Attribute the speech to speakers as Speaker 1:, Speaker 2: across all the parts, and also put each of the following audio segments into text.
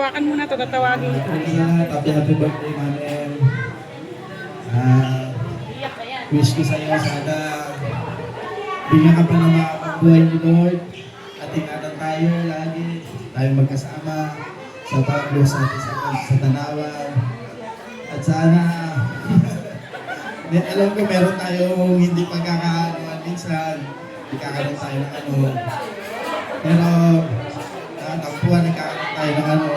Speaker 1: hawakan mo na ito, tatawagin.
Speaker 2: Happy birthday, Manem. Wish ko sa'yo, sana bigyan ka pa ng mga buhay ni Lord. At ingatan tayo lagi. Tayo magkasama sa paglos natin sa Tanawan. At sana, alam ko meron tayong hindi pagkakaanuan minsan. Hindi kakaroon tayo ng ano. Pero, takpuan, nagkakaroon tayo ng ano.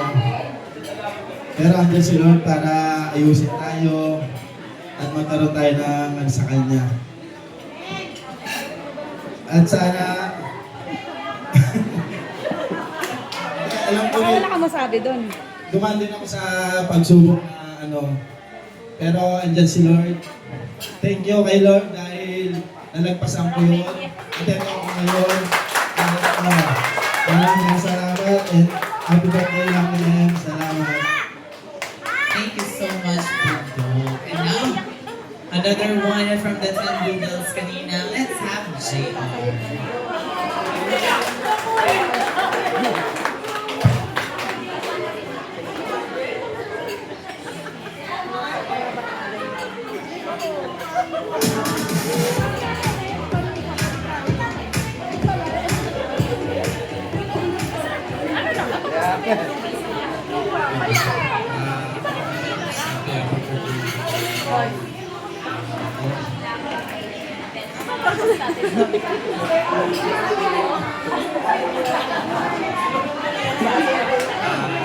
Speaker 2: Pero andyan si Lord para ayusin tayo at magkaroon tayo ng ano sa Kanya. At sana, alam ko rin,
Speaker 1: Wala ka masabi doon.
Speaker 2: dumaan din ako sa pagsubok na ano. Pero andyan si Lord. Thank you kay Lord dahil nalagpasan ko yun. Ito ako ngayon. Maraming salamat and happy birthday lang ngayon. Salamat.
Speaker 3: Thank you so much, Pindo. And now, another one from the 10 Doodles kanina. Let's have JR.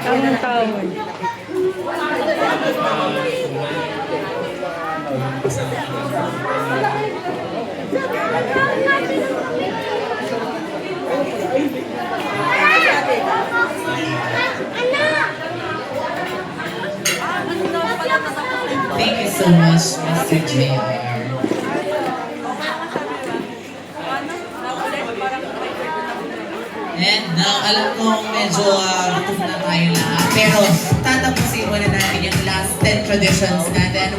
Speaker 1: Tamang taon.
Speaker 3: Thank you so much, Mr. JR. And now, alam ko medyo gutom na tayo lahat. Pero tatapusin muna natin yung last 10 traditions natin.